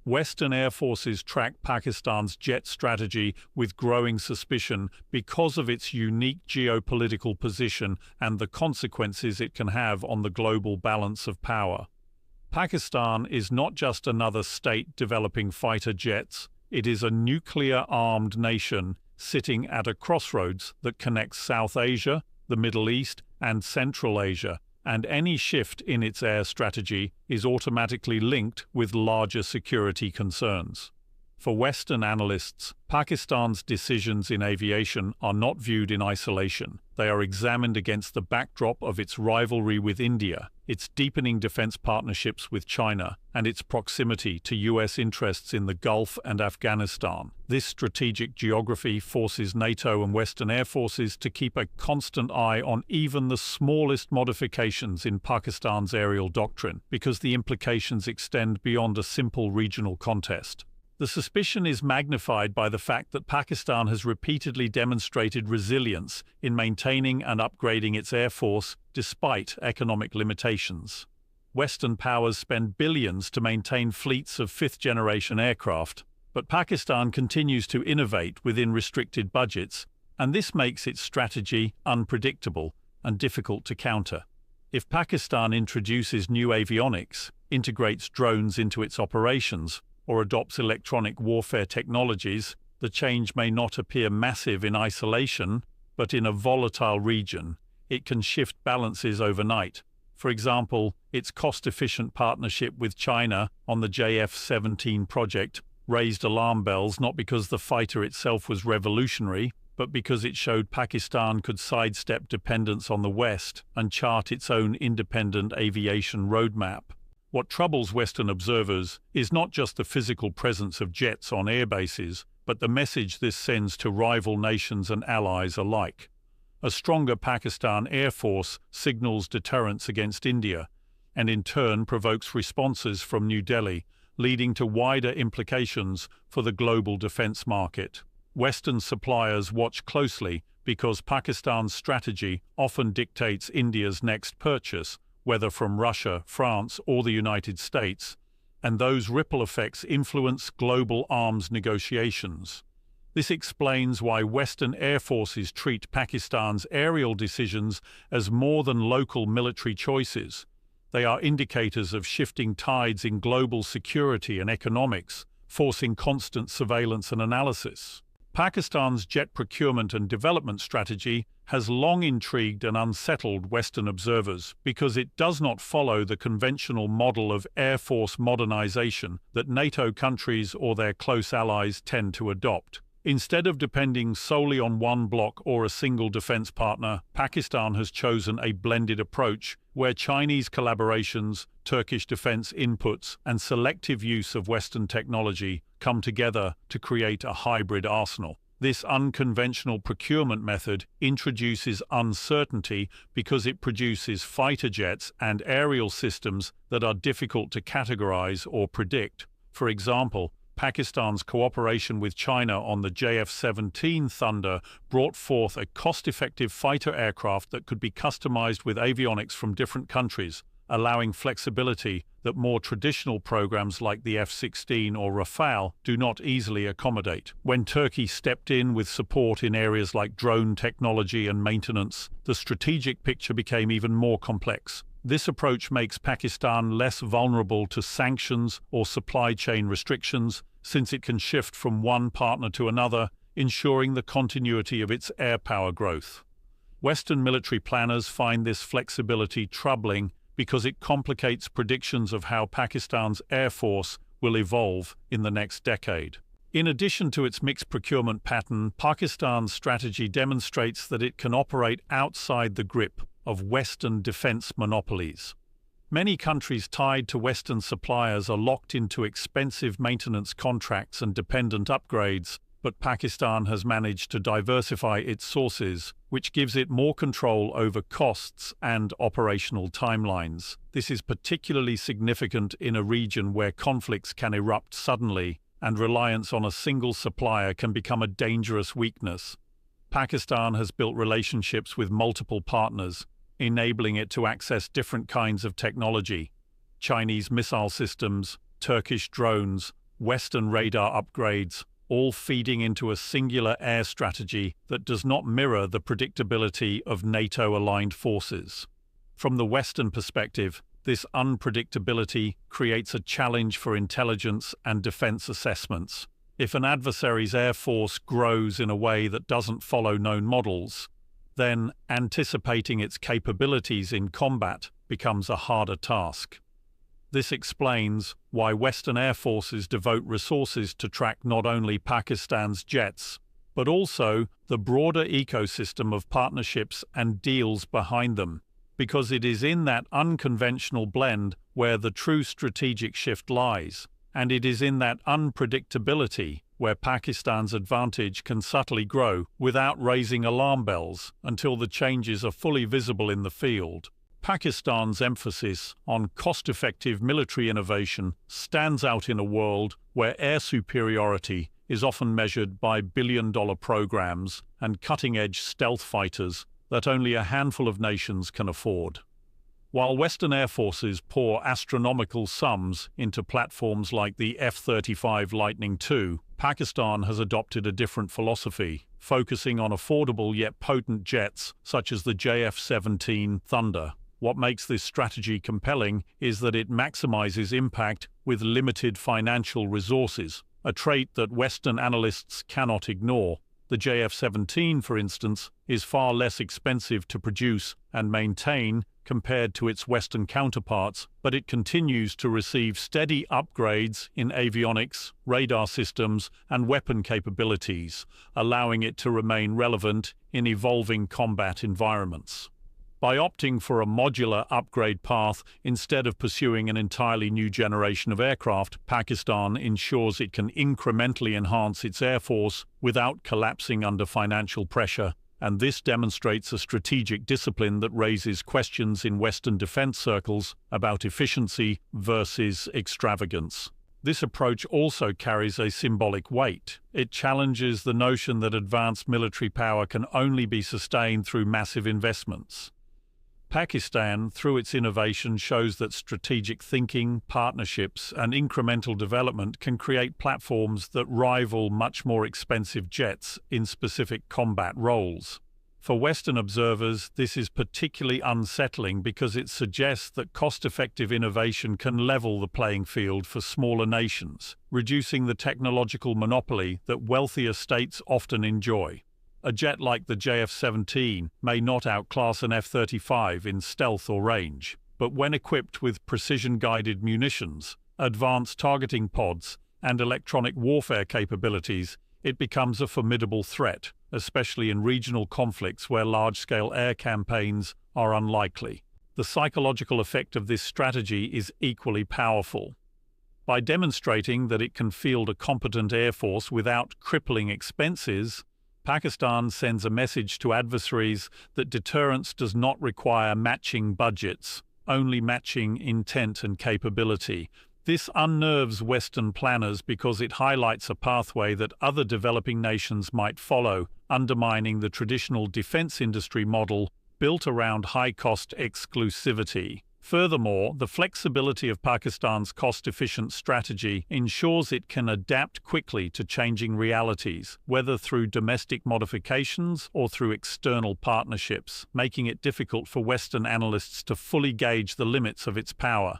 Western air forces track Pakistan's jet strategy with growing suspicion because of its unique geopolitical position and the consequences it can have on the global balance of power. Pakistan is not just another state developing fighter jets, it is a nuclear-armed nation sitting at a crossroads that connects South Asia, the Middle East, and Central Asia, and any shift in its air strategy is automatically linked with larger security concerns. For Western analysts, Pakistan's decisions in aviation are not viewed in isolation. They are examined against the backdrop of its rivalry with India, its deepening defense partnerships with China, and its proximity to US interests in the Gulf and Afghanistan. This strategic geography forces NATO and Western air forces to keep a constant eye on even the smallest modifications in Pakistan's aerial doctrine, because the implications extend beyond a simple regional contest. The suspicion is magnified by the fact that Pakistan has repeatedly demonstrated resilience in maintaining and upgrading its air force despite economic limitations. Western powers spend billions to maintain fleets of fifth-generation aircraft, but Pakistan continues to innovate within restricted budgets, and this makes its strategy unpredictable and difficult to counter. If Pakistan introduces new avionics, integrates drones into its operations, or adopts electronic warfare technologies, the change may not appear massive in isolation, but in a volatile region, it can shift balances overnight. For example, its cost-efficient partnership with China on the JF-17 project raised alarm bells not because the fighter itself was revolutionary, but because it showed Pakistan could sidestep dependence on the West and chart its own independent aviation roadmap. What troubles Western observers is not just the physical presence of jets on airbases, but the message this sends to rival nations and allies alike. A stronger Pakistan Air Force signals deterrence against India, and in turn provokes responses from New Delhi, leading to wider implications for the global defense market. Western suppliers watch closely because Pakistan's strategy often dictates India's next purchase, whether from Russia, France, or the United States, and those ripple effects influence global arms negotiations. This explains why Western air forces treat Pakistan's aerial decisions as more than local military choices. They are indicators of shifting tides in global security and economics, forcing constant surveillance and analysis. Pakistan's jet procurement and development strategy has long intrigued and unsettled Western observers because it does not follow the conventional model of air force modernization that NATO countries or their close allies tend to adopt. Instead of depending solely on one bloc or a single defense partner, Pakistan has chosen a blended approach where Chinese collaborations, Turkish defense inputs, and selective use of Western technology come together to create a hybrid arsenal. This unconventional procurement method introduces uncertainty because it produces fighter jets and aerial systems that are difficult to categorize or predict. For example, Pakistan's cooperation with China on the JF-17 Thunder brought forth a cost-effective fighter aircraft that could be customized with avionics from different countries, allowing flexibility that more traditional programs like the F-16 or Rafale do not easily accommodate. When Turkey stepped in with support in areas like drone technology and maintenance, the strategic picture became even more complex. This approach makes Pakistan less vulnerable to sanctions or supply chain restrictions, since it can shift from one partner to another, ensuring the continuity of its air power growth. Western military planners find this flexibility troubling because it complicates predictions of how Pakistan's air force will evolve in the next decade. In addition to its mixed procurement pattern, Pakistan's strategy demonstrates that it can operate outside the grip of Western defense monopolies. Many countries tied to Western suppliers are locked into expensive maintenance contracts and dependent upgrades, but Pakistan has managed to diversify its sources, which gives it more control over costs and operational timelines. This is particularly significant in a region where conflicts can erupt suddenly, and reliance on a single supplier can become a dangerous weakness. Pakistan has built relationships with multiple partners, enabling it to access different kinds of technology: Chinese missile systems, Turkish drones, Western radar upgrades, all feeding into a singular air strategy that does not mirror the predictability of NATO-aligned forces. From the Western perspective, this unpredictability creates a challenge for intelligence and defense assessments. If an adversary's air force grows in a way that doesn't follow known models, then anticipating its capabilities in combat becomes a harder task. This explains why Western air forces devote resources to track not only Pakistan's jets, but also the broader ecosystem of partnerships and deals behind them, because it is in that unconventional blend where the true strategic shift lies, and it is in that unpredictability where Pakistan's advantage can subtly grow without raising alarm bells until the changes are fully visible in the field. Pakistan's emphasis on cost-effective military innovation stands out in a world where air superiority is often measured by billion-dollar programs and cutting-edge stealth fighters that only a handful of nations can afford. While Western air forces pour astronomical sums into platforms like the F-35 Lightning II, Pakistan has adopted a different philosophy, focusing on affordable yet potent jets such as the JF-17 Thunder. What makes this strategy compelling is that it maximizes impact with limited financial resources, a trait that Western analysts cannot ignore. The JF-17, for instance, is far less expensive to produce and maintain compared to its Western counterparts, but it continues to receive steady upgrades in avionics, radar systems, and weapon capabilities, allowing it to remain relevant in evolving combat environments. By opting for a modular upgrade path instead of pursuing an entirely new generation of aircraft, Pakistan ensures it can incrementally enhance its air force without collapsing under financial pressure, and this demonstrates a strategic discipline that raises questions in Western defense circles about efficiency versus extravagance. This approach also carries a symbolic weight. It challenges the notion that advanced military power can only be sustained through massive investments. Pakistan, through its innovation, shows that strategic thinking, partnerships, and incremental development can create platforms that rival much more expensive jets in specific combat roles. For Western observers, this is particularly unsettling because it suggests that cost-effective innovation can level the playing field for smaller nations, reducing the technological monopoly that wealthier states often enjoy. A jet like the JF-17 may not outclass an F-35 in stealth or range, but when equipped with precision-guided munitions, advanced targeting pods, and electronic warfare capabilities, it becomes a formidable threat, especially in regional conflicts where large-scale air campaigns are unlikely. The psychological effect of this strategy is equally powerful. By demonstrating that it can field a competent air force without crippling expenses, Pakistan sends a message to adversaries that deterrence does not require matching budgets, only matching intent and capability. This unnerves Western planners because it highlights a pathway that other developing nations might follow, undermining the traditional defense industry model built around high-cost exclusivity. Furthermore, the flexibility of Pakistan's cost-efficient strategy ensures it can adapt quickly to changing realities, whether through domestic modifications or through external partnerships, making it difficult for Western analysts to fully gauge the limits of its power.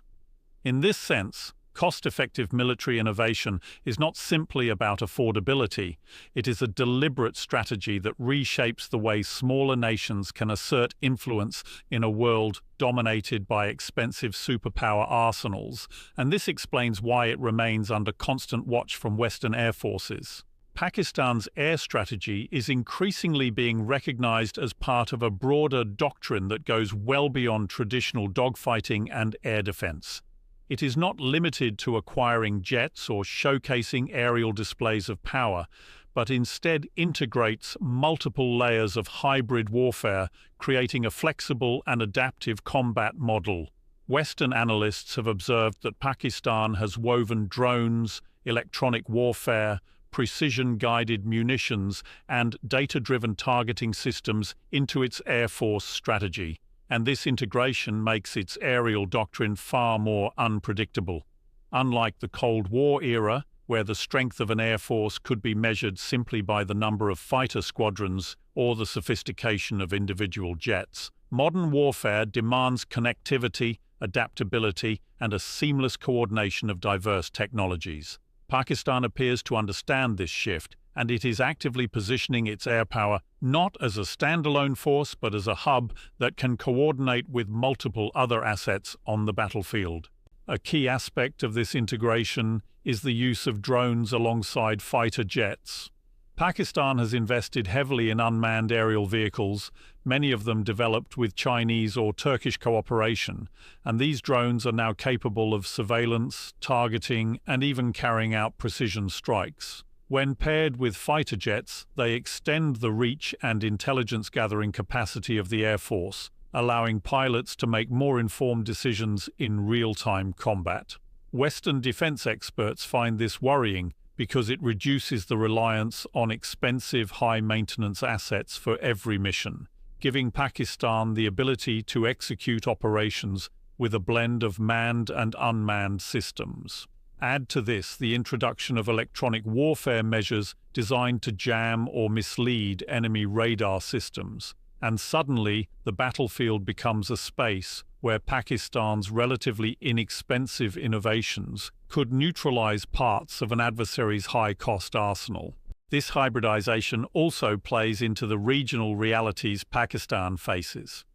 In this sense, cost-effective military innovation is not simply about affordability. It is a deliberate strategy that reshapes the way smaller nations can assert influence in a world dominated by expensive superpower arsenals, and this explains why it remains under constant watch from Western air forces. Pakistan's air strategy is increasingly being recognized as part of a broader doctrine that goes well beyond traditional dogfighting and air defense. It is not limited to acquiring jets or showcasing aerial displays of power, but instead integrates multiple layers of hybrid warfare, creating a flexible and adaptive combat model. Western analysts have observed that Pakistan has woven drones, electronic warfare, precision-guided munitions, and data-driven targeting systems into its air force strategy, and this integration makes its aerial doctrine far more unpredictable. Unlike the Cold War era, where the strength of an air force could be measured simply by the number of fighter squadrons or the sophistication of individual jets. Modern warfare demands connectivity, adaptability, and a seamless coordination of diverse technologies. Pakistan appears to understand this shift, and it is actively positioning its air power not as a standalone force but as a hub that can coordinate with multiple other assets on the battlefield. A key aspect of this integration is the use of drones alongside fighter jets. Pakistan has invested heavily in unmanned aerial vehicles, many of them developed with Chinese or Turkish cooperation, and these drones are now capable of surveillance, targeting, and even carrying out precision strikes. When paired with fighter jets, they extend the reach and intelligence-gathering capacity of the Air Force, allowing pilots to make more informed decisions in real-time combat. Western defense experts find this worrying because it reduces the reliance on expensive, high-maintenance assets for every mission, giving Pakistan the ability to execute operations with a blend of manned and unmanned systems. Add to this the introduction of electronic warfare measures designed to jam or mislead enemy radar systems, and suddenly the battlefield becomes a space where Pakistan's relatively inexpensive innovations could neutralize parts of an adversary's high-cost arsenal. This hybridization also plays into the regional realities Pakistan faces.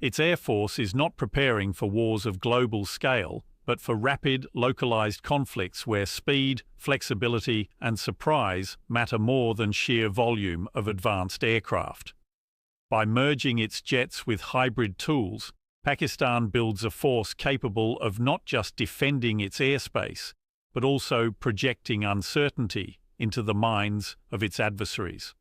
Its air force is not preparing for wars of global scale, but for rapid, localized conflicts where speed, flexibility, and surprise matter more than sheer volume of advanced aircraft. By merging its jets with hybrid tools, Pakistan builds a force capable of not just defending its airspace, but also projecting uncertainty into the minds of its adversaries.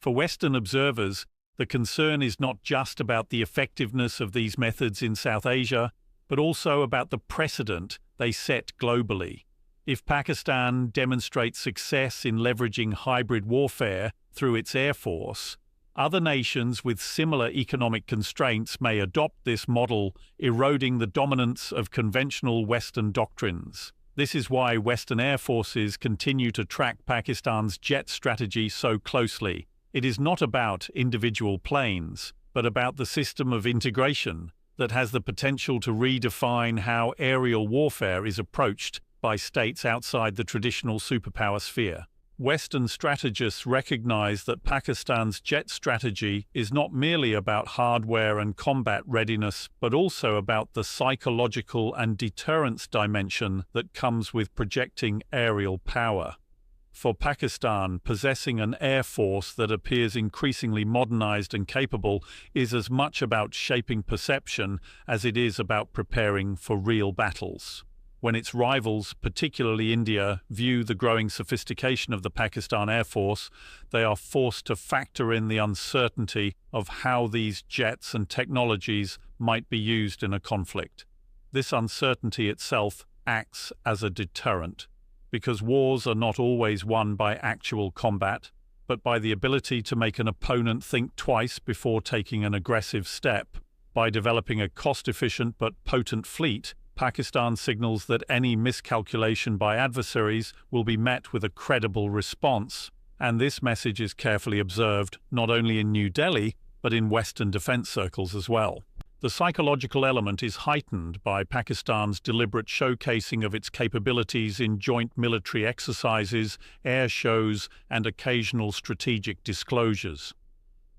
For Western observers, the concern is not just about the effectiveness of these methods in South Asia, but also about the precedent they set globally. If Pakistan demonstrates success in leveraging hybrid warfare through its air force, other nations with similar economic constraints may adopt this model, eroding the dominance of conventional Western doctrines. This is why Western air forces continue to track Pakistan's jet strategy so closely. It is not about individual planes, but about the system of integration that has the potential to redefine how aerial warfare is approached by states outside the traditional superpower sphere. Western strategists recognize that Pakistan's jet strategy is not merely about hardware and combat readiness, but also about the psychological and deterrence dimension that comes with projecting aerial power. For Pakistan, possessing an air force that appears increasingly modernized and capable is as much about shaping perception as it is about preparing for real battles. When its rivals, particularly India, view the growing sophistication of the Pakistan Air Force, they are forced to factor in the uncertainty of how these jets and technologies might be used in a conflict. This uncertainty itself acts as a deterrent, because wars are not always won by actual combat, but by the ability to make an opponent think twice before taking an aggressive step. By developing a cost-efficient but potent fleet, Pakistan signals that any miscalculation by adversaries will be met with a credible response, and this message is carefully observed not only in New Delhi, but in Western defense circles as well. The psychological element is heightened by Pakistan's deliberate showcasing of its capabilities in joint military exercises, air shows, and occasional strategic disclosures.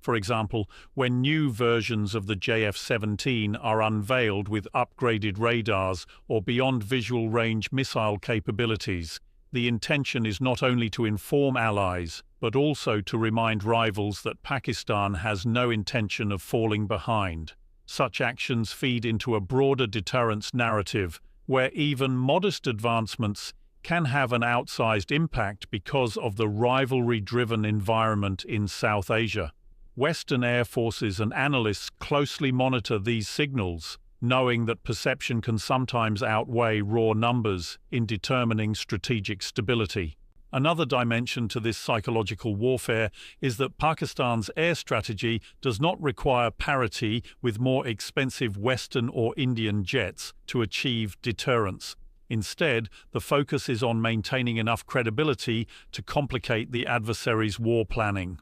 For example, when new versions of the JF-17 are unveiled with upgraded radars or beyond visual range missile capabilities, the intention is not only to inform allies, but also to remind rivals that Pakistan has no intention of falling behind. Such actions feed into a broader deterrence narrative, where even modest advancements can have an outsized impact because of the rivalry-driven environment in South Asia. Western air forces and analysts closely monitor these signals, knowing that perception can sometimes outweigh raw numbers in determining strategic stability. Another dimension to this psychological warfare is that Pakistan's air strategy does not require parity with more expensive Western or Indian jets to achieve deterrence. Instead, the focus is on maintaining enough credibility to complicate the adversary's war planning.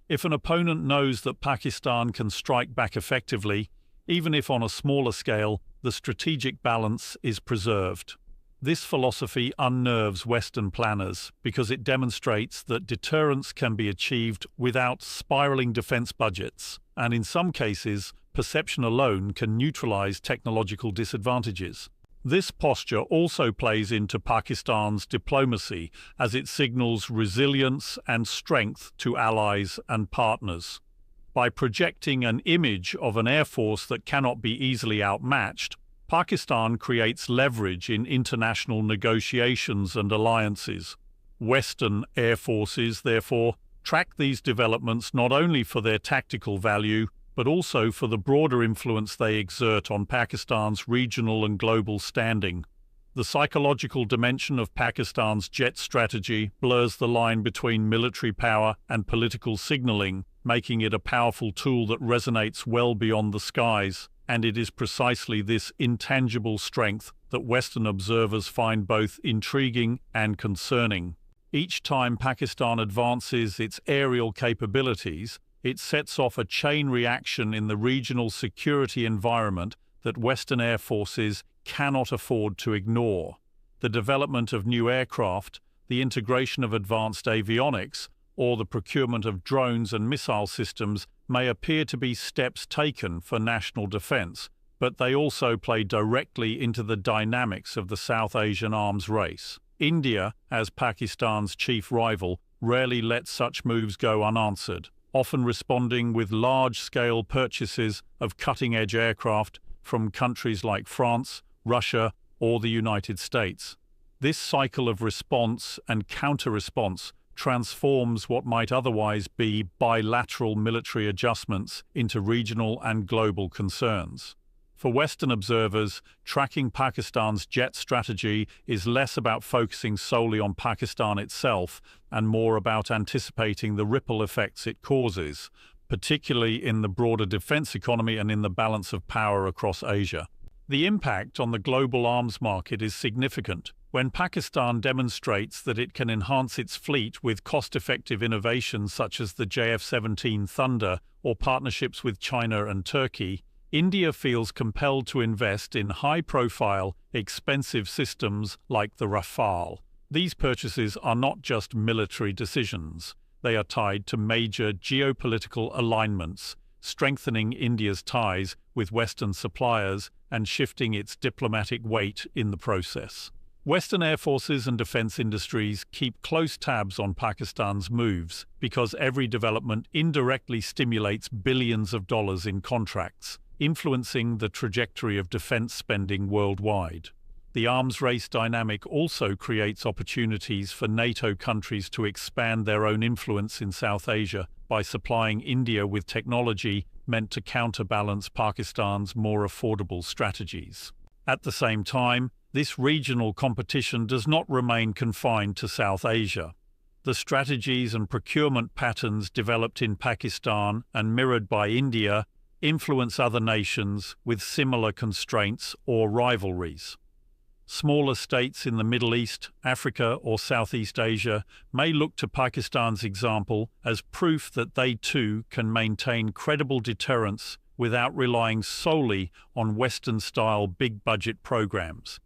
If an opponent knows that Pakistan can strike back effectively, even if on a smaller scale, the strategic balance is preserved. This philosophy unnerves Western planners because it demonstrates that deterrence can be achieved without spiraling defense budgets, and in some cases, perception alone can neutralize technological disadvantages. This posture also plays into Pakistan's diplomacy as it signals resilience and strength to allies and partners. By projecting an image of an air force that cannot be easily outmatched, Pakistan creates leverage in international negotiations and alliances. Western air forces, therefore, track these developments not only for their tactical value, but also for the broader influence they exert on Pakistan's regional and global standing. The psychological dimension of Pakistan's jet strategy blurs the line between military power and political signaling, making it a powerful tool that resonates well beyond the skies, and it is precisely this intangible strength that Western observers find both intriguing and concerning. Each time Pakistan advances its aerial capabilities, it sets off a chain reaction in the regional security environment that Western air forces cannot afford to ignore. The development of new aircraft, the integration of advanced avionics, or the procurement of drones and missile systems may appear to be steps taken for national defense, but they also play directly into the dynamics of the South Asian arms race. India, as Pakistan's chief rival, rarely lets such moves go unanswered, often responding with large-scale purchases of cutting-edge aircraft from countries like France, Russia, or the United States. This cycle of response and counter-response transforms what might otherwise be bilateral military adjustments into regional and global concerns. For Western observers, tracking Pakistan's jet strategy is less about focusing solely on Pakistan itself and more about anticipating the ripple effects it causes, particularly in the broader defense economy and in the balance of power across Asia. The impact on the global arms market is significant. When Pakistan demonstrates that it can enhance its fleet with cost-effective innovations such as the JF-17 Thunder or partnerships with China and Turkey, India feels compelled to invest in high-profile, expensive systems like the Rafale. These purchases are not just military decisions. They are tied to major geopolitical alignments, strengthening India's ties with Western suppliers and shifting its diplomatic weight in the process. Western air forces and defense industries keep close tabs on Pakistan's moves because every development indirectly stimulates billions of dollars in contracts, influencing the trajectory of defense spending worldwide. The arms race dynamic also creates opportunities for NATO countries to expand their own influence in South Asia by supplying India with technology meant to counterbalance Pakistan's more affordable strategies. At the same time, this regional competition does not remain confined to South Asia. The strategies and procurement patterns developed in Pakistan and mirrored by India influence other nations with similar constraints or rivalries. Smaller states in the Middle East, Africa, or Southeast Asia may look to Pakistan's example as proof that they too can maintain credible deterrence without relying solely on Western-style big-budget programs.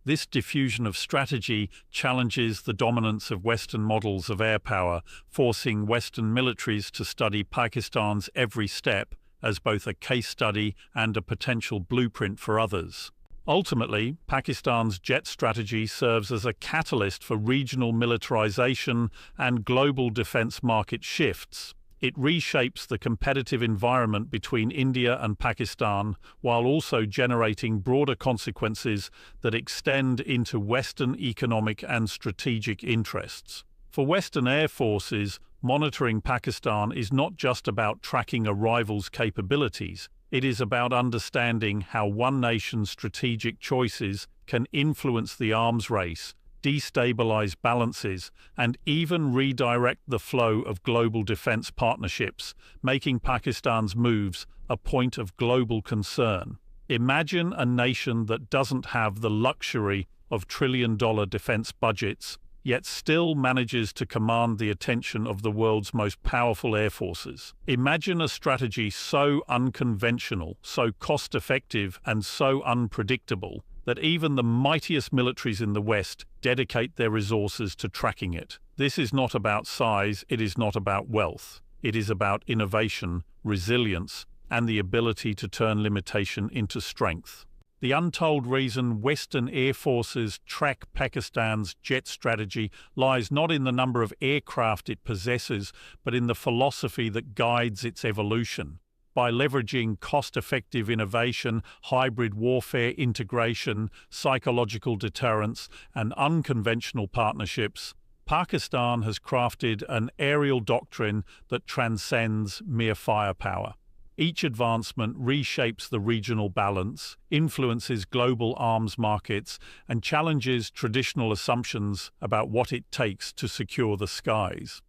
This diffusion of strategy challenges the dominance of Western models of air power, forcing Western militaries to study Pakistan's every step as both a case study and a potential blueprint for others. Ultimately, Pakistan's jet strategy serves as a catalyst for regional militarization and global defense market shifts. It reshapes the competitive environment between India and Pakistan while also generating broader consequences that extend into Western economic and strategic interests. For Western air forces, monitoring Pakistan is not just about tracking a rival's capabilities. It is about understanding how one nation's strategic choices can influence the arms race, destabilize balances, and even redirect the flow of global defense partnerships, making Pakistan's moves a point of global concern. Imagine a nation that doesn't have the luxury of trillion-dollar defense budgets, yet still manages to command the attention of the world's most powerful air forces. Imagine a strategy so unconventional, so cost-effective, and so unpredictable that even the mightiest militaries in the West dedicate their resources to tracking it. This is not about size, it is not about wealth. It is about innovation, resilience, and the ability to turn limitation into strength. The untold reason Western air forces track Pakistan's jet strategy lies not in the number of aircraft it possesses, but in the philosophy that guides its evolution. By leveraging cost-effective innovation, hybrid warfare integration, psychological deterrence, and unconventional partnerships, Pakistan has crafted an aerial doctrine that transcends mere firepower. Each advancement reshapes the regional balance, influences global arms markets, and challenges traditional assumptions about what it takes to secure the skies.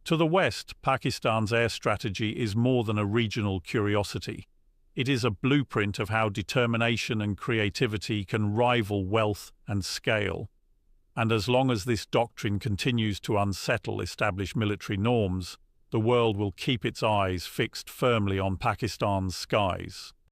To the West, Pakistan's air strategy is more than a regional curiosity. It is a blueprint of how determination and creativity can rival wealth and scale. And as long as this doctrine continues to unsettle established military norms, the world will keep its eyes fixed firmly on Pakistan's skies.